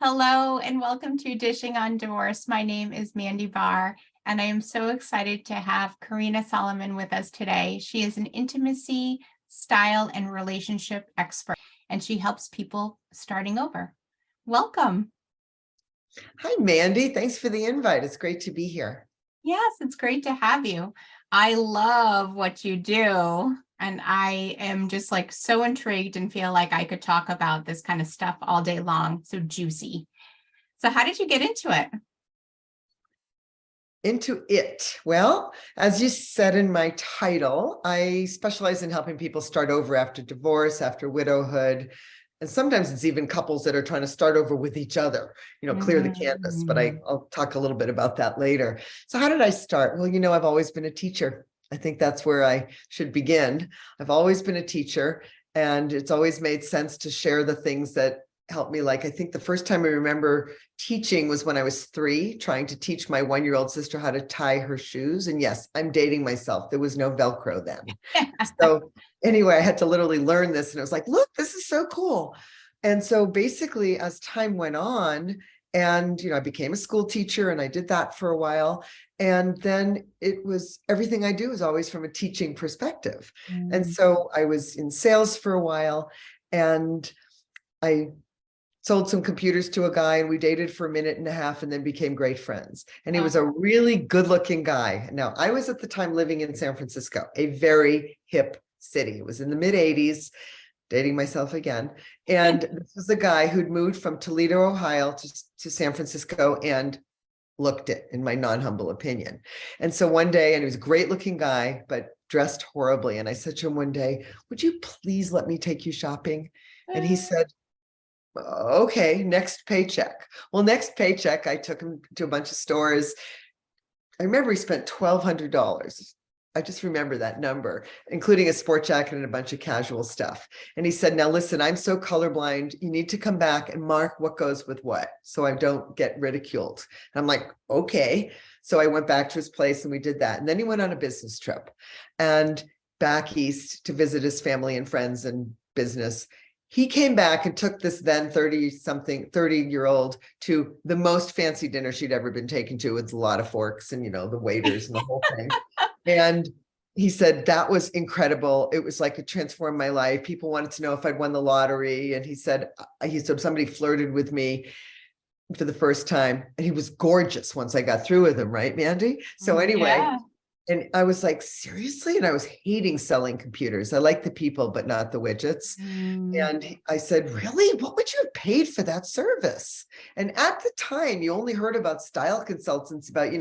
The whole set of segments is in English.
Hello and welcome to Dishing on Divorce. My name is Mandy Barr, and I am so excited to have Karina Solomon with us today. She is an intimacy, style, and relationship expert, and she helps people starting over. Welcome. Hi, Mandy. Thanks for the invite. It's great to be here. Yes, it's great to have you. I love what you do, and I am just like so intrigued and feel like I could talk about this kind of stuff all day long. So juicy. So how did you get into it? Into it. Well, as you said in my title, I specialize in helping people start over after divorce, after widowhood. And sometimes it's even couples that are trying to start over with each other, clear the canvas. But I'll talk a little bit about that later. So how did I start? Well, I've always been a teacher. I think that's where I should begin. I've always been a teacher, and it's always made sense to share the things that helped me. Like, I think the first time I remember teaching was when I was 3, trying to teach my 1-year-old sister how to tie her shoes. And yes, I'm dating myself. There was no Velcro then. So anyway, I had to literally learn this, and it was like, look, this is so cool. And so basically, as time went on, and I became a school teacher, and I did that for a while. And then it was everything I do is always from a teaching perspective. And so I was in sales for a while, and I sold some computers to a guy, and we dated for a minute and a half and then became great friends. And he was a really good looking guy. Now, I was at the time living in San Francisco, a very hip city. It was in the mid 80s, dating myself again. And this was a guy who'd moved from Toledo, Ohio to San Francisco and looked it, in my non-humble opinion. And so one day, and he was a great looking guy, but dressed horribly. And I said to him one day, would you please let me take you shopping? And he said, okay, next paycheck. Well, next paycheck, I took him to a bunch of stores. I remember he spent $1,200. I just remember that number, including a sport jacket and a bunch of casual stuff. And he said, now listen, I'm so colorblind. You need to come back and mark what goes with what, so I don't get ridiculed. And I'm like, okay. So I went back to his place and we did that. And then he went on a business trip and back east to visit his family and friends and business. He came back and took this then 30-year-old to the most fancy dinner she'd ever been taken to, with a lot of forks and, the waiters and the whole thing. And he said, that was incredible. It was like it transformed my life. People wanted to know if I'd won the lottery. And he said somebody flirted with me for the first time, and he was gorgeous once I got through with him. Right, Mandy? So anyway, and I was like, seriously? And I was hating selling computers. I like the people, but not the widgets. And I said, really? What would you have paid for that service? And at the time, you only heard about style consultants about,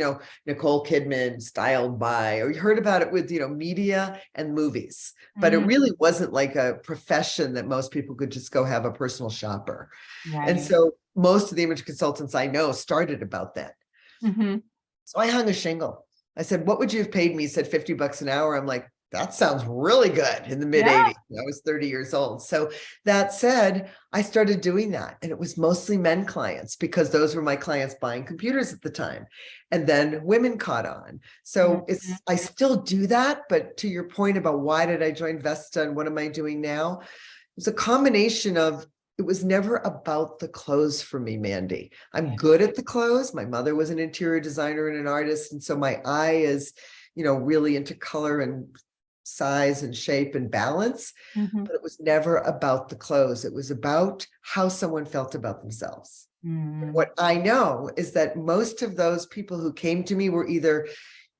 Nicole Kidman, styled by, or you heard about it with, media and movies. But it really wasn't like a profession that most people could just go have a personal shopper. Right. And so most of the image consultants I know started about that. So I hung a shingle. I said, what would you have paid me? He said $50 an hour. I'm like, that sounds really good, in the mid 80s. I was 30 years old. So that said, I started doing that. And it was mostly men clients, because those were my clients buying computers at the time. And then women caught on. So I still do that. But to your point about why did I join Vesta and what am I doing now? It's a combination of, it was never about the clothes for me, Mandy. I'm good at the clothes. My mother was an interior designer and an artist. And so my eye is, really into color and size and shape and balance. But it was never about the clothes. It was about how someone felt about themselves. What I know is that most of those people who came to me were either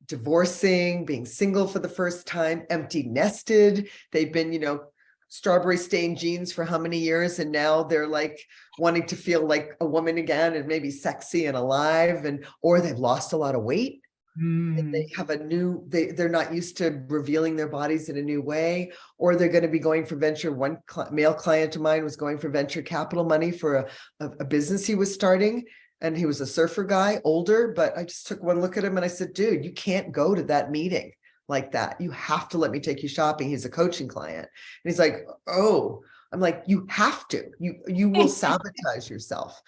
divorcing, being single for the first time, empty nested. They've been, strawberry stained jeans for how many years, and now they're like wanting to feel like a woman again and maybe sexy and alive, or they've lost a lot of weight and they have they're not used to revealing their bodies in a new way, or they're going to be going for venture. One male client of mine was going for venture capital money for a business he was starting, and he was a surfer guy, older, but I just took one look at him and I said, dude, you can't go to that meeting like that. You have to let me take you shopping. He's a coaching client. And he's like, oh, I'm like, you have to, you will sabotage yourself.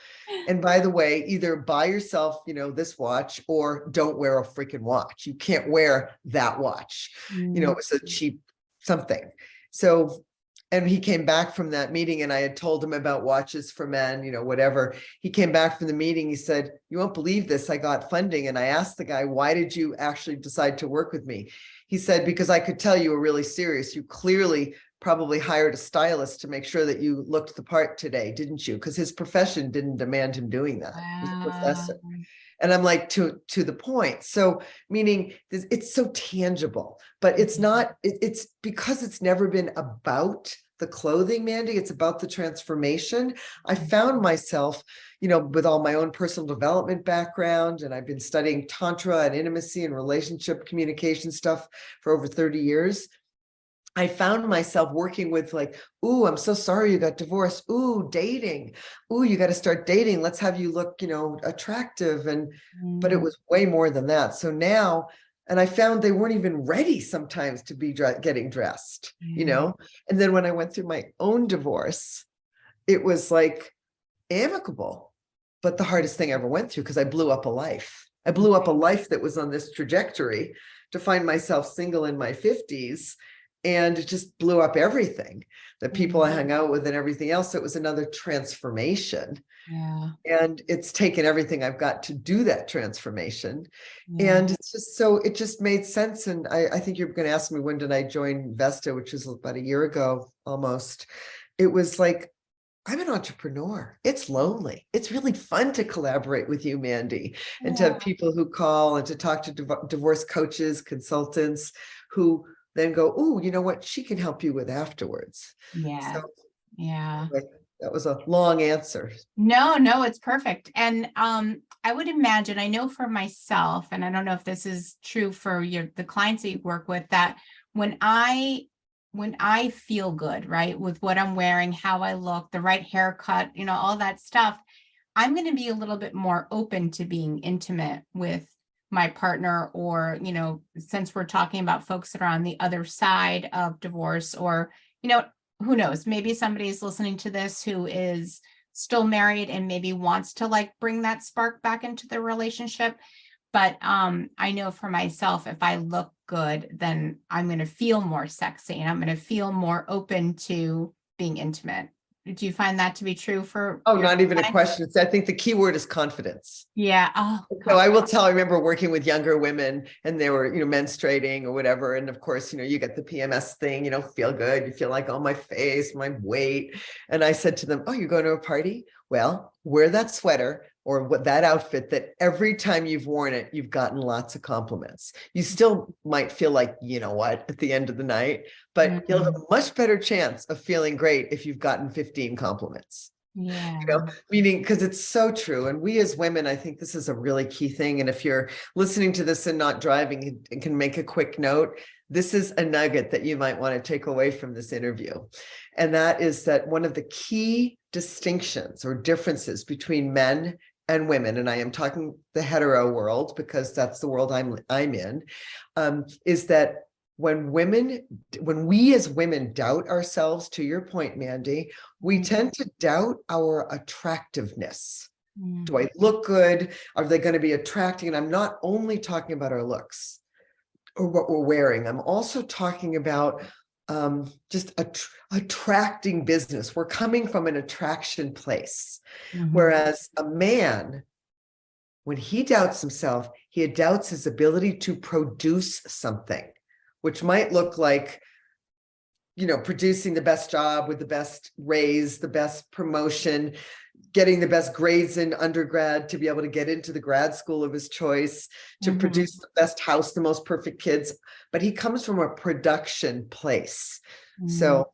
And by the way, either buy yourself, this watch, or don't wear a freaking watch. You can't wear that watch. It's a cheap something. So And he came back from that meeting, and I had told him about Watches for Men, whatever. He came back from the meeting. He said, "You won't believe this. I got funding." And I asked the guy, "Why did you actually decide to work with me?" He said, "Because I could tell you were really serious. You clearly probably hired a stylist to make sure that you looked the part today, didn't you?" Because his profession didn't demand him doing that. He was a Wow. professor. And I'm like, to the point. So meaning it's so tangible, but it's not, it's because it's never been about the clothing, Mandy. It's about the transformation. I found myself, with all my own personal development background, and I've been studying Tantra and intimacy and relationship communication stuff for over 30 years. I found myself working with like, "Ooh, I'm so sorry you got divorced. Ooh, dating. Ooh, you got to start dating. Let's have you look, attractive." But it was way more than that. So now, and I found they weren't even ready sometimes to be getting dressed, Yeah. And then when I went through my own divorce, it was like amicable, but the hardest thing I ever went through, because I blew up a life. I blew up a life that was on this trajectory to find myself single in my 50s. And it just blew up everything, the people I hung out with and everything else. It was another transformation. Yeah. And it's taken everything I've got to do that transformation. Yeah. And it's just so, it just made sense. And I think you're going to ask me, when did I join Vesta, which is about a year ago almost. It was like, I'm an entrepreneur. It's lonely. It's really fun to collaborate with you, Mandy, and to have people who call and to talk to divorce coaches, consultants who then go, "Oh, you know what? She can help you with afterwards." Yeah. So Yeah. anyway, that was a long answer. No, it's perfect. And I would imagine, I know for myself, and I don't know if this is true for the clients that you work with, that when I feel good, right, with what I'm wearing, how I look, the right haircut, all that stuff, I'm going to be a little bit more open to being intimate with my partner, or, since we're talking about folks that are on the other side of divorce, or, who knows, maybe somebody's listening to this who is still married and maybe wants to like bring that spark back into the relationship. But I know for myself, if I look good, then I'm going to feel more sexy and I'm going to feel more open to being intimate. Do you find that to be true for Oh, your not even a clients? question. I think the key word is confidence. Yeah. Oh, So I will tell, I remember working with younger women, and they were, menstruating or whatever. And of course, you get the PMS thing, feel good. You feel like, oh, my face, my weight. And I said to them, "Oh, you're going to a party? Well, wear that sweater or what that outfit that every time you've worn it, you've gotten lots of compliments. You still might feel like, you know what, at the end of the night, but you'll have a much better chance of feeling great if you've gotten 15 compliments." yeah. Meaning, because it's so true. And we as women, I think this is a really key thing. And if you're listening to this and not driving and can make a quick note, this is a nugget that you might want to take away from this interview. And that is that one of the key distinctions or differences between men and women, and I am talking the hetero world because that's the world I'm in, is that when we as women doubt ourselves, to your point, Mandy, we tend to doubt our attractiveness. Do I look good? Are they going to be attracting? And I'm not only talking about our looks or what we're wearing. I'm also talking about just attracting business. We're coming from an attraction place. Whereas a man, when he doubts himself, he doubts his ability to produce something, which might look like, producing the best job with the best raise, the best promotion, getting the best grades in undergrad to be able to get into the grad school of his choice, to produce the best house, the most perfect kids. But he comes from a production place. So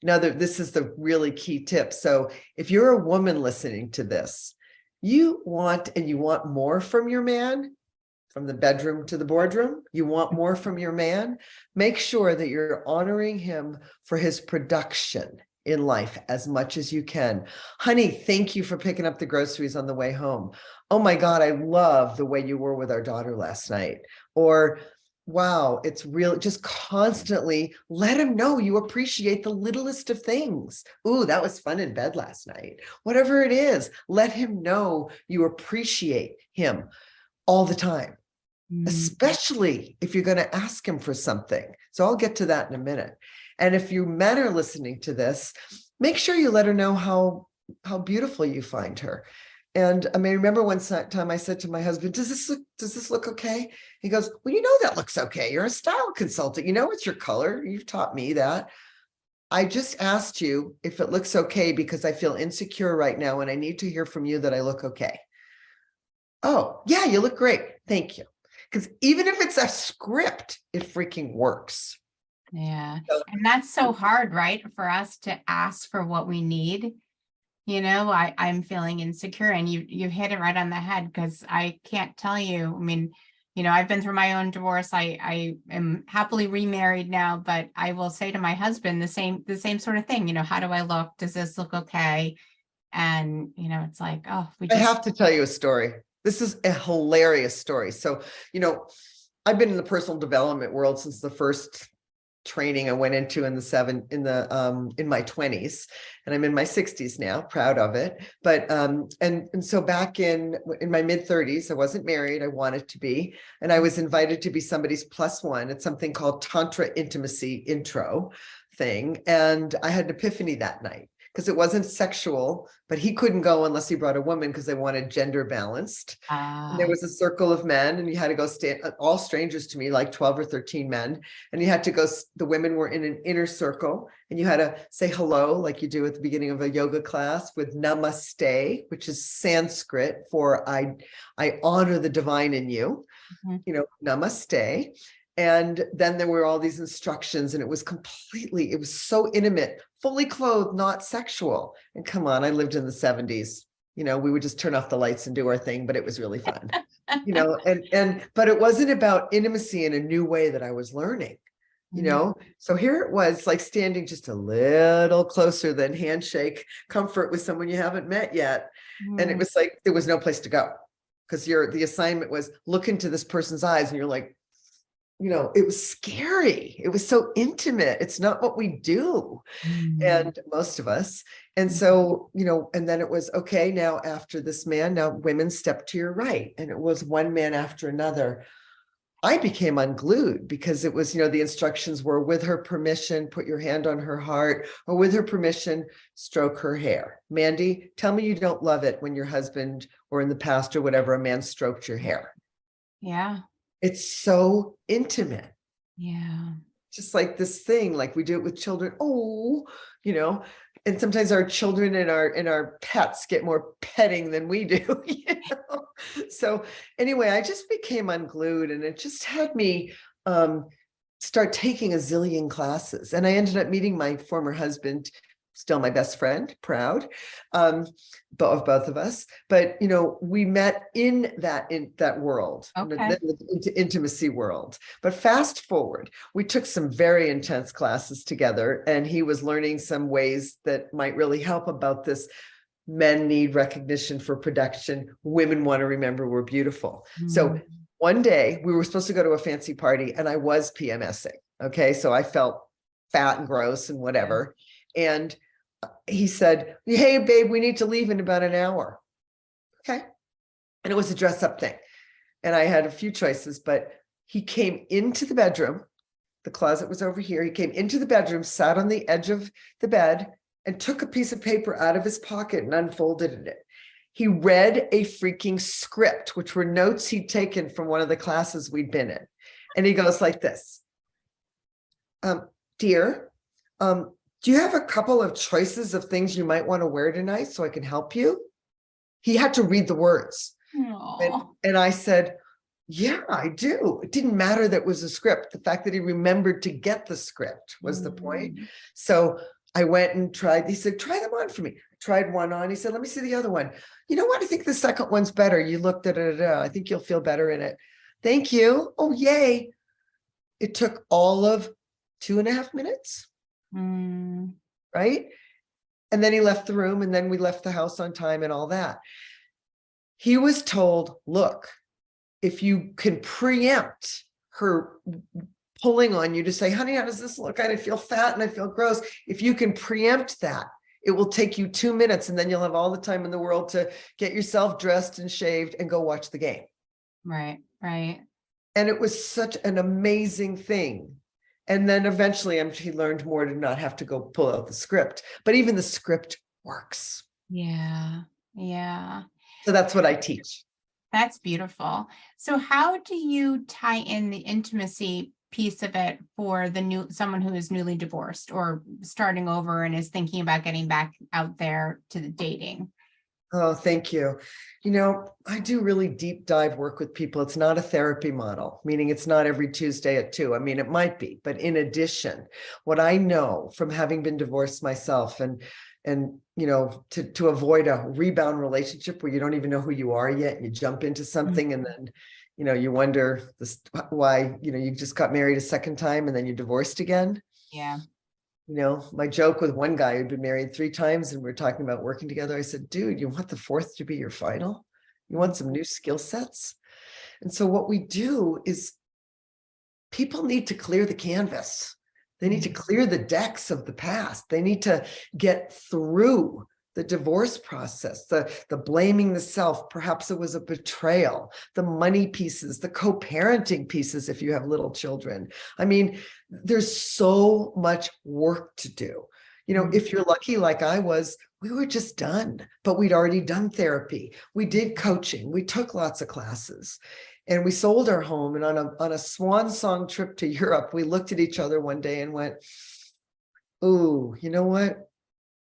now this is the really key tip. So if you're a woman listening to this, you want more from your man, from the bedroom to the boardroom, you want more from your man, make sure that you're honoring him for his production in life as much as you can. "Honey, thank you for picking up the groceries on the way home. Oh my God, I love the way you were with our daughter last night." Or, "Wow, it's real." Just constantly let him know you appreciate the littlest of things. "Ooh, that was fun in bed last night." Whatever it is, let him know you appreciate him all the time, especially if you're going to ask him for something. So I'll get to that in a minute. And if you men are listening to this, make sure you let her know how beautiful you find her. And I mean, remember one time I said to my husband, does this look okay? He goes, well, you know, that looks okay. You're a style consultant. You know, it's your color. You've taught me that. I just asked you if it looks okay because I feel insecure right now and I need to hear from you that I look okay. Oh, yeah, you look great. Thank you. Because even if it's a script, it freaking works. Yeah. And that's so hard, right? For us to ask for what we need. You know, I'm feeling insecure, and you hit it right on the head, because I can't tell you. I mean, you know, I've been through my own divorce. I am happily remarried now, but I will say to my husband the same sort of thing. You know, how do I look? Does this look okay? And, you know, it's like, oh, I have to tell you a story. This is a hilarious story. So, you know, I've been in the personal development world since the first training I went into in my 20s, and I'm in my 60s now, proud of it. But and so back in my mid 30s, I wasn't married. I wanted to be, and I was invited to be somebody's +1 at something called Tantra Intimacy Intro thing. And I had an epiphany that night, because it wasn't sexual, but he couldn't go unless he brought a woman because they wanted gender balanced. And there was a circle of men, and you had to go stand, all strangers to me, like 12 or 13 men. And you had to go, the women were in an inner circle, and you had to say hello, like you do at the beginning of a yoga class, with namaste, which is Sanskrit for I honor the divine in you, you know, namaste. And then there were all these instructions, and it was so intimate, fully clothed, not sexual. And come on, I lived in the 70s. You know, we would just turn off the lights and do our thing, but it was really fun, you know, but it wasn't about intimacy in a new way that I was learning, you know? So here it was, like standing just a little closer than handshake comfort with someone you haven't met yet. And it was like, there was no place to go, because the assignment was look into this person's eyes, and you're like, you know, it was scary. It was so intimate. It's not what we do. And most of us. And so, you know, and then it was, okay, now after this man, now women step to your right. And it was one man after another. I became unglued, because it was, you know, the instructions were, with her permission, put your hand on her heart, or with her permission, stroke her hair. Mandy, tell me you don't love it when your husband, or in the past or whatever, a man stroked your hair. Yeah. It's so intimate. Yeah. Just like this thing, like we do it with children. Oh, you know, and sometimes our children and our pets get more petting than we do. You know? So anyway, I just became unglued, and it just had me start taking a zillion classes. And I ended up meeting my former husband, still my best friend, proud, of both of us. But, you know, we met in that world, the intimacy world. But fast forward, we took some very intense classes together, and he was learning some ways that might really help about this. Men need recognition for production. Women want to remember we're beautiful. So one day we were supposed to go to a fancy party, and I was PMSing. Okay. So I felt fat and gross and whatever. And he said, hey, babe, we need to leave in about an hour. Okay. And it was a dress up thing. And I had a few choices, but he came into the bedroom. The closet was over here. He came into the bedroom, sat on the edge of the bed, and took a piece of paper out of his pocket and unfolded it. He read a freaking script, which were notes he'd taken from one of the classes we'd been in. And he goes like this, dear, do you have a couple of choices of things you might want to wear tonight so I can help you? He had to read the words. And I said, yeah, I do. It didn't matter that it was a script. The fact that he remembered to get the script was the point. So I went and tried. He said, try them on for me. I tried one on. He said, let me see the other one. You know what? I think the second one's better. You looked at it. I think you'll feel better in it. Thank you. Oh, yay. It took all of 2.5 minutes. Right. And then he left the room, and then we left the house on time and all that. He was told, look, if you can preempt her pulling on you to say, honey, how does this look? I feel fat and I feel gross. If you can preempt that, it will take you 2 minutes, and then you'll have all the time in the world to get yourself dressed and shaved and go watch the game. Right. Right. And it was such an amazing thing. And then eventually he learned more to not have to go pull out the script, but even the script works. Yeah. Yeah. So that's what I teach. That's beautiful. So how do you tie in the intimacy piece of it for someone who is newly divorced or starting over and is thinking about getting back out there to the dating? Oh, thank you. You know, I do really deep dive work with people. It's not a therapy model, meaning it's not every Tuesday at 2. I mean, it might be, but in addition, what I know from having been divorced myself and you know, to avoid a rebound relationship where you don't even know who you are yet, and you jump into something and then, you know, you wonder why, you know, you just got married a second time and then you're divorced again. Yeah. You know, my joke with one guy who'd been married 3 times and we are talking about working together. I said, dude, you want the 4th to be your final? You want some new skill sets? And so what we do is people need to clear the canvas. They need to clear the decks of the past. They need to get through the divorce process, the blaming the self. Perhaps it was a betrayal, the money pieces, the co-parenting pieces if you have little children. I mean, there's so much work to do. You know, if you're lucky like I was, we were just done, but we'd already done therapy. We did coaching. We took lots of classes. And we sold our home. And on a swan song trip to Europe, we looked at each other one day and went, "Ooh, you know what?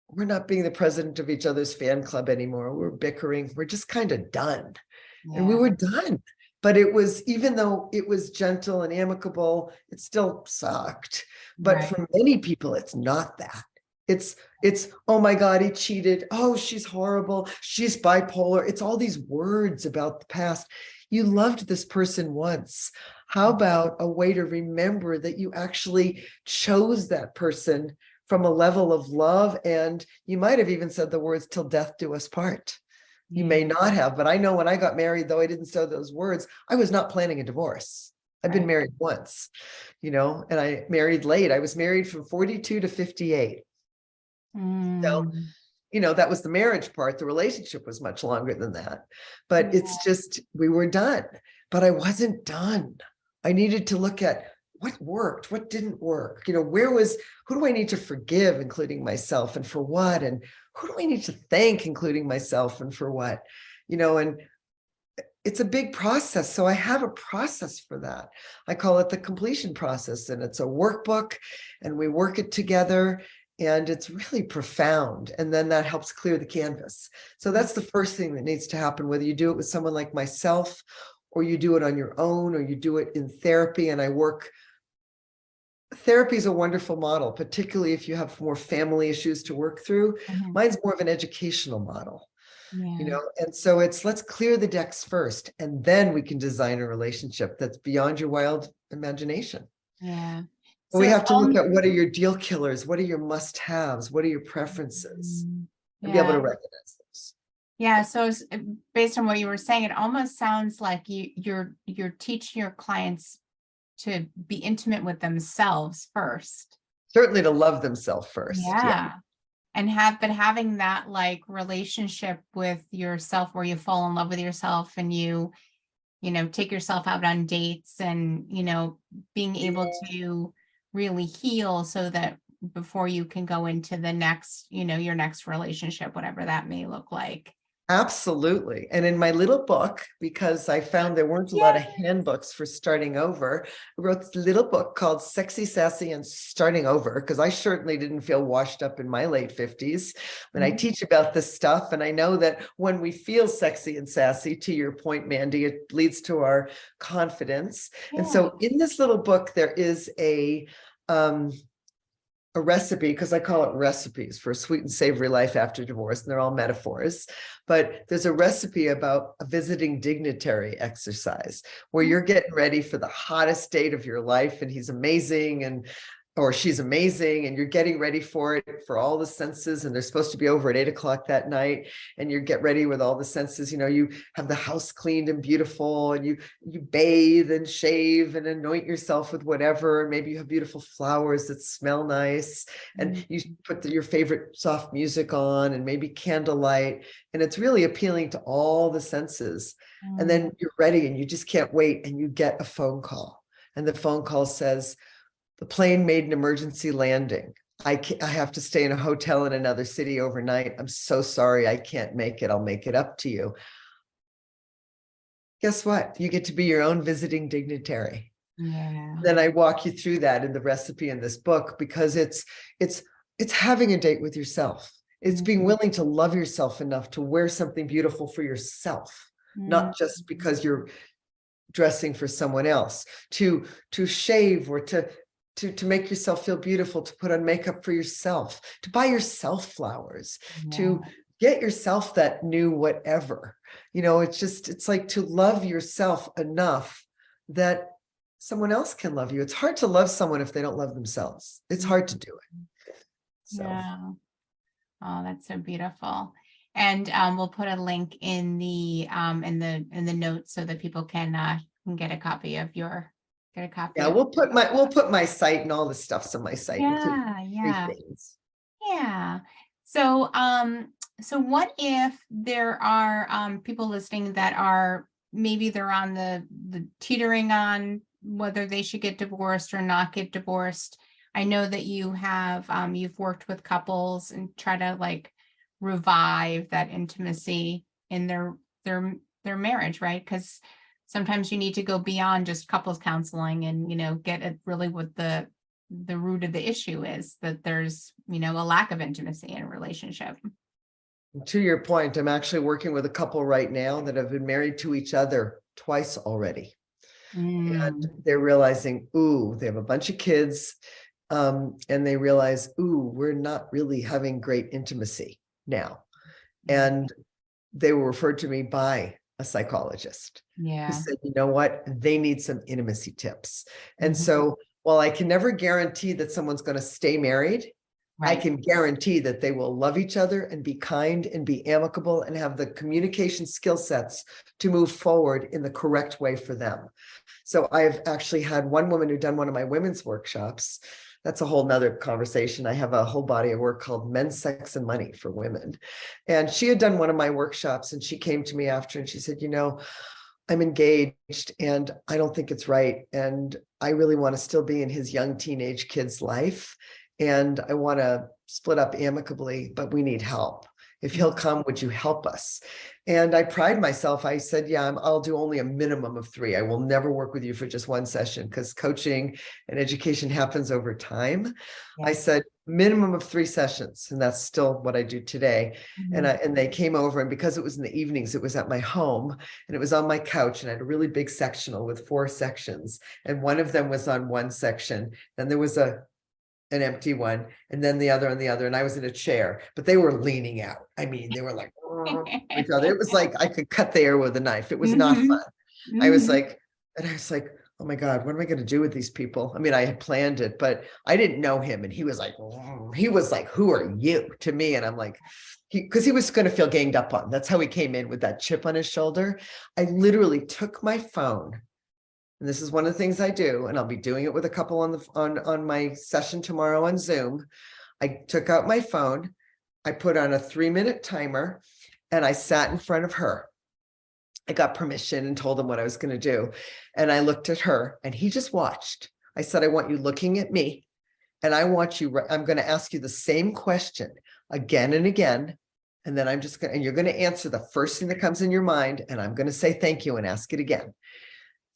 We're not being the president of each other's fan club anymore. We're bickering. We're just kind of done." And we were done. But it was, even though it was gentle and amicable, it still sucked. But for many people, it's not that. It's, oh my God, he cheated. Oh, she's horrible. She's bipolar. It's all these words about the past. You loved this person once. How about a way to remember that you actually chose that person from a level of love? And you might have even said the words, "till death do us part." You may not have, but I know when I got married, though I didn't say those words, I was not planning a divorce. I've been married once, you know, and I married late. I was married from 42 to 58. So, you know, that was the marriage part. The relationship was much longer than that. But it's just, we were done. But I wasn't done. I needed to look at what worked, what didn't work. You know, who do I need to forgive, including myself, and for what? And who do I need to thank, including myself, and for what? You know, and it's a big process. So I have a process for that. I call it the completion process. And it's a workbook, and we work it together. And it's really profound. And then that helps clear the canvas. So that's the first thing that needs to happen, whether you do it with someone like myself, or you do it on your own, or you do it in therapy. And therapy is a wonderful model, particularly if you have more family issues to work through. Mine's more of an educational model, you know, and so let's clear the decks first, and then we can design a relationship that's beyond your wild imagination. Yeah. So we have to look at, what are your deal killers? What are your must-haves? What are your preferences? And be able to recognize those. Yeah. So based on what you were saying, it almost sounds like you're teaching your clients to be intimate with themselves first. Certainly to love themselves first. Yeah. And having that like relationship with yourself where you fall in love with yourself, and you know, take yourself out on dates, and, you know, being able to really heal so that before you can go into the next, you know, your next relationship, whatever that may look like. Absolutely. And in my little book, because I found there weren't a lot of handbooks for starting over, I wrote this little book called Sexy, Sassy, and Starting Over, because I certainly didn't feel washed up in my late 50s. And I teach about this stuff. And I know that when we feel sexy and sassy, to your point, Mandy, it leads to our confidence. And so in this little book, there is a recipe, because I call it recipes for a sweet and savory life after divorce, and they're all metaphors. But there's a recipe about a visiting dignitary exercise where you're getting ready for the hottest date of your life, and he's amazing, or she's amazing, and you're getting ready for it for all the senses, and they're supposed to be over at 8 o'clock that night, and you get ready with all the senses. You know, you have the house cleaned and beautiful, and you bathe and shave and anoint yourself with whatever. Maybe you have beautiful flowers that smell nice, and you put your favorite soft music on, and maybe candlelight, and it's really appealing to all the senses. And then you're ready, and you just can't wait, and you get a phone call, and the phone call says, The plane made an emergency landing. I have to stay in a hotel in another city overnight. I'm so sorry, I can't make it. I'll make it up to you. Guess what? You get to be your own visiting dignitary. Yeah. Then I walk you through that in the recipe in this book, because it's having a date with yourself. It's being willing to love yourself enough to wear something beautiful for yourself, not just because you're dressing for someone else, to shave, or to make yourself feel beautiful, to put on makeup for yourself, to buy yourself flowers, to get yourself that new whatever. It's like to love yourself enough that someone else can love you. It's hard to love someone if they don't love themselves. It's hard to do it. So. Yeah. Oh, that's so beautiful. And we'll put a link in the notes so that people can get a copy of your Yeah, we'll put my site and all the stuff's on my site. Yeah. Yeah. So so what if there are people listening that are, maybe they're on the teetering on whether they should get divorced or not get divorced. I know that you have you've worked with couples and try to like revive that intimacy in their marriage, right? Because sometimes you need to go beyond just couples counseling and get at really what the root of the issue is, that there's a lack of intimacy in a relationship. To your point, I'm actually working with a couple right now that have been married to each other twice already. And they're realizing, ooh, they have a bunch of kids. And they realize, ooh, we're not really having great intimacy now. And they were referred to me by a psychologist who said, you know what, they need some intimacy tips. And so while I can never guarantee that someone's going to stay married, I can guarantee that they will love each other and be kind and be amicable and have the communication skill sets to move forward in the correct way for them. So I've actually had one woman who done one of my women's workshops. That's a whole nother conversation. I have a whole body of work called Men's Sex and Money for Women. And she had done one of my workshops, and she came to me after and she said, I'm engaged and I don't think it's right. And I really want to still be in his young teenage kid's life. And I want to split up amicably, but we need help. If he'll come, would you help us? And I pride myself. I said, yeah, I'll do only a minimum of 3. I will never work with you for just one session, because coaching and education happens over time. I said minimum of 3 sessions. And that's still what I do today. And they came over, and because it was in the evenings, it was at my home and it was on my couch, and I had a really big sectional with 4 sections. And one of them was on one section. Then there was an empty one, and then the other and the other. And I was in a chair, but they were leaning out. I mean, they were like, each other. It was like I could cut the air with a knife. It was not fun. I was like, oh my God, what am I going to do with these people? I mean, I had planned it, but I didn't know him. And he was like, who are you to me? And I'm like, because he was going to feel ganged up on. That's how he came in, with that chip on his shoulder. I literally took my phone. And this is one of the things I do, and I'll be doing it with a couple on my session tomorrow on Zoom. I took out my phone, I put on a 3-minute timer, and I sat in front of her. I got permission and told him what I was going to do. And I looked at her, and he just watched. I said, I want you looking at me, and I'm going to ask you the same question again and again. And then you're going to answer the first thing that comes in your mind. And I'm going to say thank you and ask it again.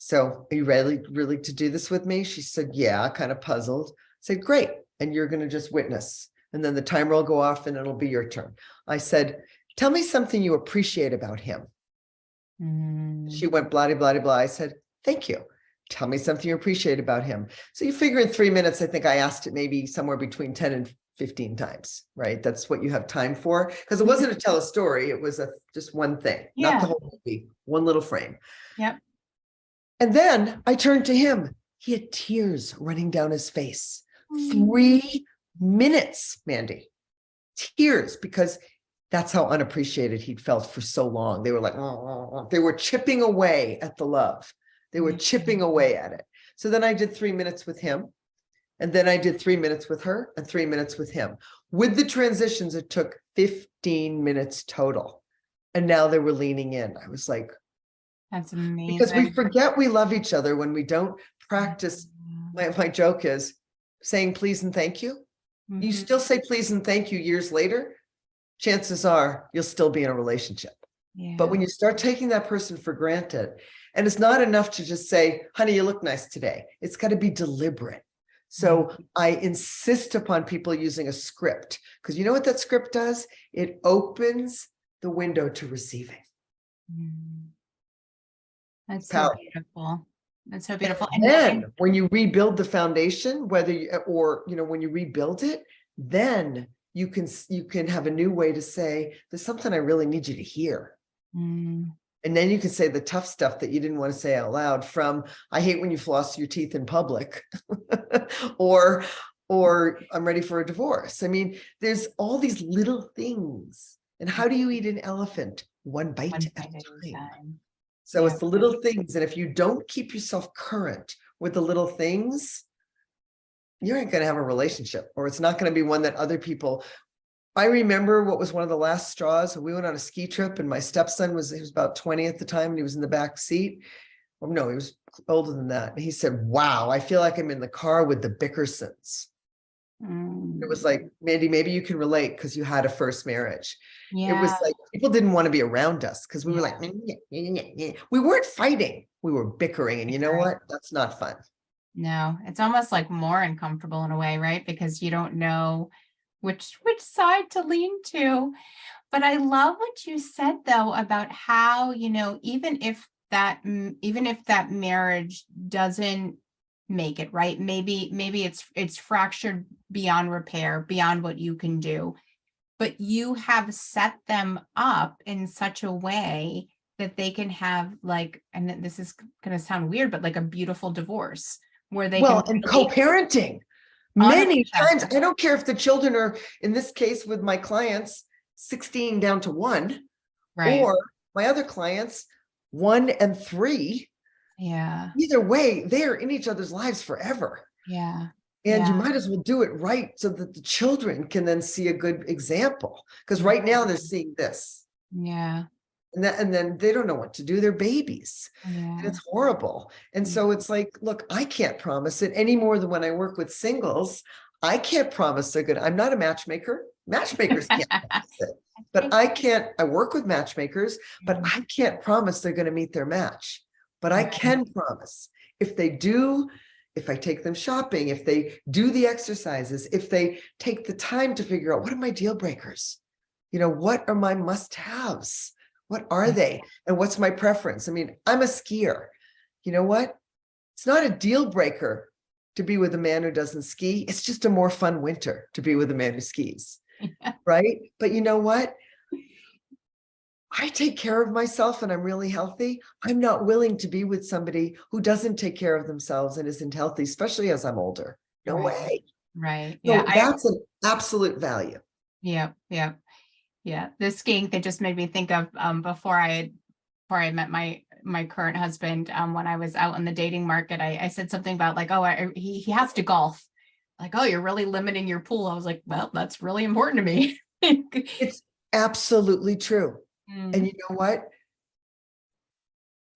So are you ready really to do this with me? She said, yeah, kind of puzzled. I said, great. And you're going to just witness. And then the timer will go off and it'll be your turn. I said, tell me something you appreciate about him. She went blah, blah, blah. I said, thank you. Tell me something you appreciate about him. So you figure in 3 minutes, I think I asked it maybe somewhere between 10 and 15 times, right? That's what you have time for. Because it wasn't to tell a story. It was just one thing, not the whole movie, one little frame. Yep. And then I turned to him. He had tears running down his face. 3 minutes, Mandy. Tears, because that's how unappreciated he'd felt for so long. They were like, they were chipping away at the love. They were chipping away at it. So then I did 3 minutes with him. And then I did 3 minutes with her and 3 minutes with him. With the transitions, it took 15 minutes total. And now they were leaning in. I was like, that's amazing. Because we forget we love each other when we don't practice. My joke is, saying please and thank you, you Mhm. still say please and thank you years later, chances are you'll still be in a relationship. But Yeah. when you start taking that person for granted, and it's not enough to just say, honey, you look nice today. It's got to be deliberate. Yeah. So I insist upon people using a script, because you know what that script does? It opens the window to receiving. Mm. That's so Power. beautiful. That's so And beautiful. And then when you rebuild the foundation, whether you, or, when you rebuild it, then you can have a new way to say, there's something I really need you to hear. mm, And then you can say the tough stuff that you didn't want to say out loud, from I hate when you floss your teeth in public or I'm ready for a divorce. I mean, there's all these little things. And how do you eat an elephant? One bite one at bite at a a time. time. So Yeah. it's the little things. And if you don't keep yourself current with the little things, you ain't going to have a relationship, or it's not going to be one that other people. I remember what was one of the last straws. We went on a ski trip, and my stepson he was about 20 at the time, and he was in the back seat. Oh, no, he was older than that. And he said, wow, I feel like I'm in the car with the Bickersons. It was Mm, like, Mandy, maybe you can relate because you had a first marriage. It was yeah. like people didn't want to be around us because we were Yeah. like, "Nyeh, nyeh, nyeh, nyeh." We weren't fighting, we were bickering. And you know Agree. what? That's not fun. No, it's almost like more uncomfortable in a way, right? Because you don't know which side to lean to. But I love what you said though about how, even if that marriage doesn't make it, right? Maybe it's fractured beyond repair, beyond what you can do. But you have set them up in such a way that they can have, like, and this is going to sound weird, but like a beautiful divorce where they can Well, and really co-parenting. honor Many each times, other. I don't care if the children are, in this case with my clients, 16 down to 1, Right. or my other clients, 1 and 3. Yeah. Either way, they're in each other's lives forever. Yeah. And you Yeah. might as well do it right so that the children can then see a good example. Because right now they're Mhm. seeing this. Yeah. And then they don't know what to do. They're babies. And Yeah. it's horrible. And Yeah. so it's like, look, I can't promise it any more than when I work with singles. I can't promise they're good. I'm not a matchmaker. Matchmakers can't promise it. But I work with matchmakers, but Mhm. I can't promise they're going to meet their match. But I Right. can promise if they do, if I take them shopping, if they do the exercises, if they take the time to figure out what are my deal breakers, what are my must-haves? What are they? And what's my preference? I mean, I'm a skier. You know what? It's not a deal breaker to be with a man who doesn't ski. It's just a more fun winter to be with a man who skis, right? But you know what? I take care of myself and I'm really healthy. I'm not willing to be with somebody who doesn't take care of themselves and isn't healthy, especially as I'm older. No Right. way. Right. Yeah. So that's an absolute value. Yeah. Yeah. Yeah. The skiing that just made me think of before I met my current husband, when I was out in the dating market, I said something about like, oh, he has to golf. Like, oh, you're really limiting your pool. I was like, well, that's really important to me. It's absolutely true. And Mm, you know what?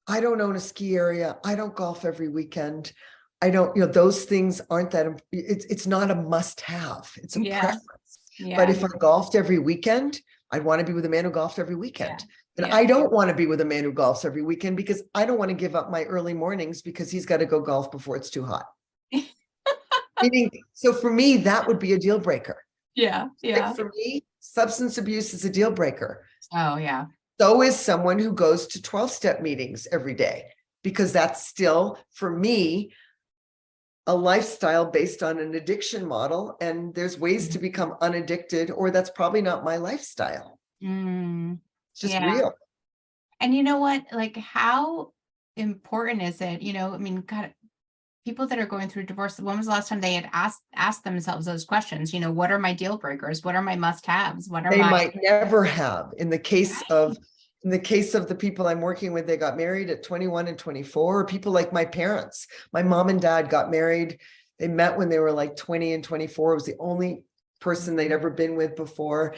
I don't own a ski area. I don't golf every weekend. I don't, those things aren't that, it's not a must have. It's a yeah. preference. But Yeah. if I golfed every weekend, I'd want to be with a man who golfed every Yeah. weekend. And Yeah. I don't want to be with a man who golfs every weekend because I don't want to give up my early mornings because he's got to go golf before it's too hot. Meaning, so for me, that would be a deal breaker. Yeah. Like Yeah. for me, substance abuse is a deal breaker. Oh, yeah. So is someone who goes to 12-step meetings every day, because that's still, for me, a lifestyle based on an addiction model. And there's ways to become unaddicted, or that's probably not my lifestyle. Mm, It's just yeah. real. And you know what? Like, how important is it? I mean, God, people that are going through divorce, when was the last time they had asked themselves those questions? What are my deal breakers? What are my must-haves? What are They my might never have. In the case of right? the people I'm working with, they got married at 21 and 24, or people like my parents. My mom and dad got married. They met when they were like 20 and 24. It was the only person they'd ever been with before.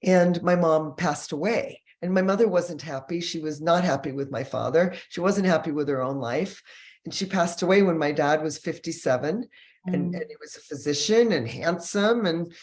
And my mom passed away. And my mother wasn't happy. She was not happy with my father. She wasn't happy with her own life. And she passed away when my dad was 57. and he was a physician and handsome, and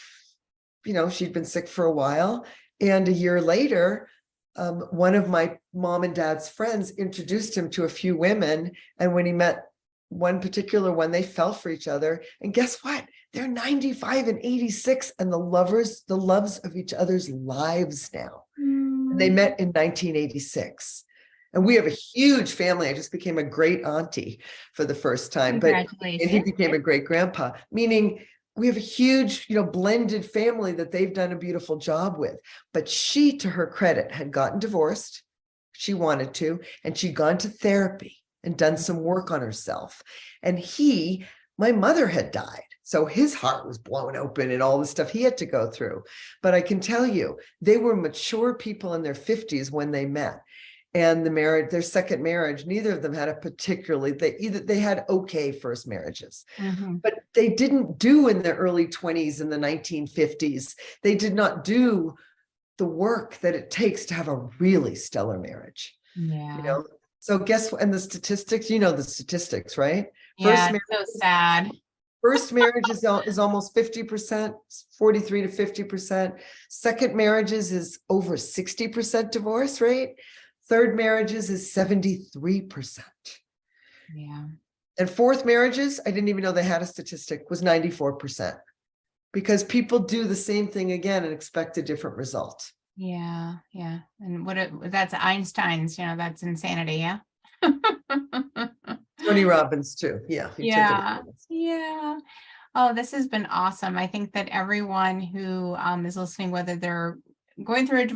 she'd been sick for a while. And a year later, one of my mom and dad's friends introduced him to a few women. And when he met one particular one, they fell for each other. And guess what? They're 95 and 86 and the loves of each other's lives now. And they met in 1986. And we have a huge family. I just became a great auntie for the first time. Congratulations. And he became a great grandpa, meaning we have a huge, blended family that they've done a beautiful job with. But she, to her credit, had gotten divorced. She wanted to, and she'd gone to therapy and done some work on herself. And my mother had died. So his heart was blown open and all the stuff he had to go through. But I can tell you, they were mature people in their 50s when they met. And their second marriage, neither of them had they had okay first marriages, but they didn't do in the early 20s in the 1950s. They did not do the work that it takes to have a really stellar marriage. Yeah. So guess what? And the statistics, the statistics, right? Yeah, it's so sad. First marriage is almost 50%, 43 to 50%. Second marriages is over 60% divorce rate. Third marriages is 73%. Yeah. And fourth marriages, I didn't even know they had a statistic, was 94%. Because people do the same thing again and expect a different result. Yeah. Yeah. And that's Einstein's, that's insanity. Yeah. Tony Robbins too. Yeah. Yeah. Yeah. Oh, this has been awesome. I think that everyone who is listening, whether they're going through a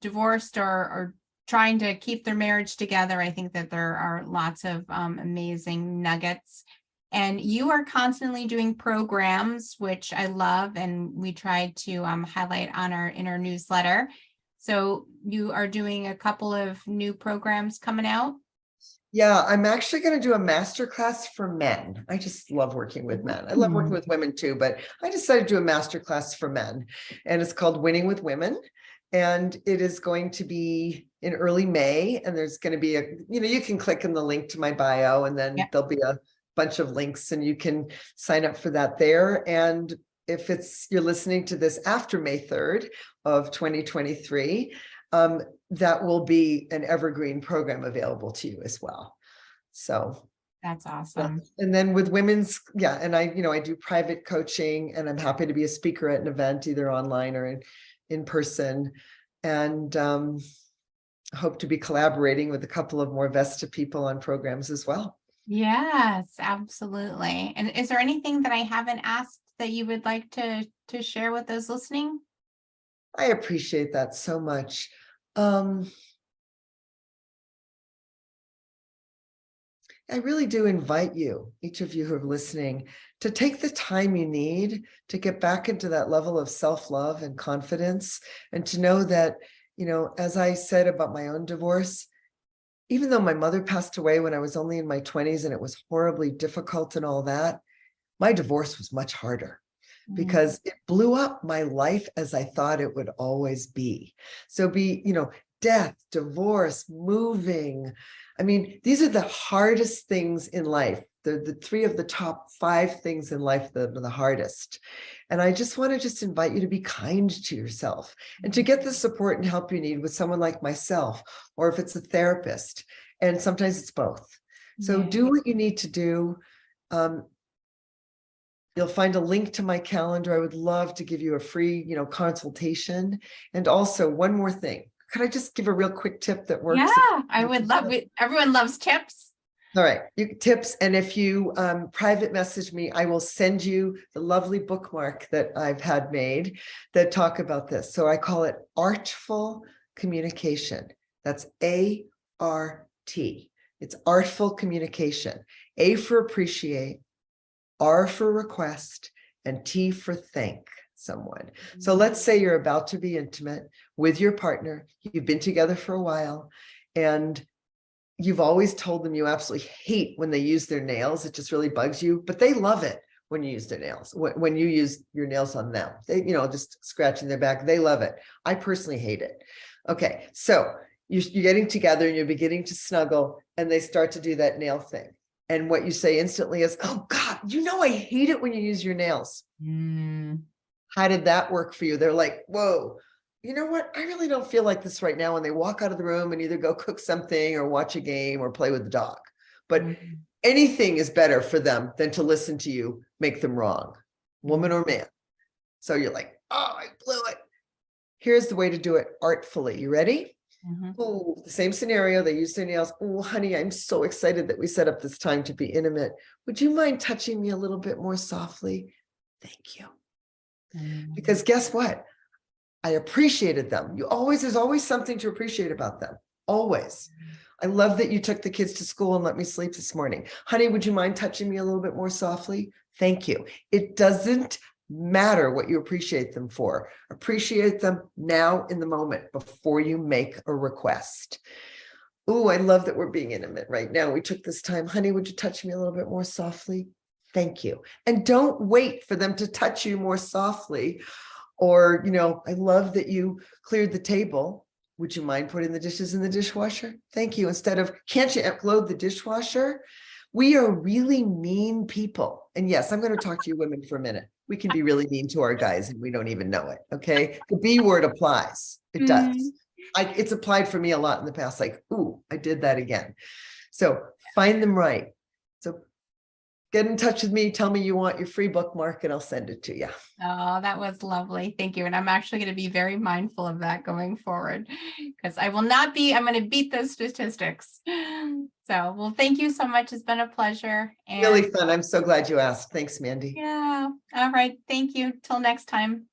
divorced or trying to keep their marriage together, I think that there are lots of amazing nuggets. And you are constantly doing programs, which I love, and we try to highlight in our newsletter. So you are doing a couple of new programs coming out? Yeah, I'm actually going to do a masterclass for men. I just love working with men. I love working with women too, but I decided to do a masterclass for men, and it's called Winning with Women. And it is going to be in early May. And there's going to be you can click in the link to my bio, and then there'll be a bunch of links and you can sign up for that there. And if you're listening to this after May 3rd of 2023, that will be an evergreen program available to you as well. So that's awesome. And then with women's, and I do private coaching, and I'm happy to be a speaker at an event, either online or in person, and hope to be collaborating with a couple of more Vesta people on programs as well. Yes, absolutely. And is there anything that I haven't asked that you would like to share with those listening? I appreciate that so much. I really do invite you, each of you who are listening, to take the time you need to get back into that level of self-love and confidence, and to know that, as I said about my own divorce, even though my mother passed away when I was only in my 20s and it was horribly difficult and all that, my divorce was much harder because it blew up my life as I thought it would always be. So death, divorce, moving. I mean, these are the hardest things in life. They're the three of the top 5 things in life that are the hardest. And I just want to invite you to be kind to yourself and to get the support and help you need with someone like myself, or if it's a therapist. And sometimes it's both. So do what you need to do. You'll find a link to my calendar. I would love to give you a free, consultation. And also one more thing. Could I just give a real quick tip that works? Yeah, I would love it. Everyone loves tips. All right, tips. And if you private message me, I will send you the lovely bookmark that I've had made that talk about this. So I call it Artful Communication. That's A-R-T. It's Artful Communication. A for appreciate, R for request, and T for thank someone. So let's say you're about to be intimate with your partner. You've been together for a while, and you've always told them you absolutely hate when they use their nails. It just really bugs you, but they love it when you use their nails, when you use your nails on them. They, just scratching their back. They love it. I personally hate it. Okay, so you're getting together and you're beginning to snuggle, and they start to do that nail thing. And what you say instantly is, "Oh God, I hate it when you use your nails. Mm. How did that work for you? They're like, whoa, you know what? I really don't feel like this right now. When they walk out of the room and either go cook something or watch a game or play with the dog. But anything is better for them than to listen to you make them wrong, woman or man. So you're like, oh, I blew it. Here's the way to do it artfully. You ready? Oh, the same scenario. They use their nails. Oh, honey, I'm so excited that we set up this time to be intimate. Would you mind touching me a little bit more softly? Thank you. Because guess what? I appreciated them. There's always something to appreciate about them. Always. I love that you took the kids to school and let me sleep this morning. Honey, would you mind touching me a little bit more softly? Thank you. It doesn't matter what you appreciate them for. Appreciate them now in the moment before you make a request. Oh, I love that we're being intimate right now. We took this time. Honey, would you touch me a little bit more softly? Thank you. And don't wait for them to touch you more softly. Or, I love that you cleared the table. Would you mind putting the dishes in the dishwasher? Thank you. Instead of, can't you upload the dishwasher? We are really mean people. And yes, I'm going to talk to you women for a minute. We can be really mean to our guys and we don't even know it. Okay. The B word applies. It does. It's applied for me a lot in the past. Like, ooh, I did that again. So find them right. So get in touch with me. Tell me you want your free bookmark and I'll send it to you. Oh, that was lovely. Thank you. And I'm actually going to be very mindful of that going forward because I'm going to beat those statistics. So, well, thank you so much. It's been a pleasure. And Really fun. I'm so glad you asked. Thanks, Mandy. yeah. All right. Thank you. Till next time.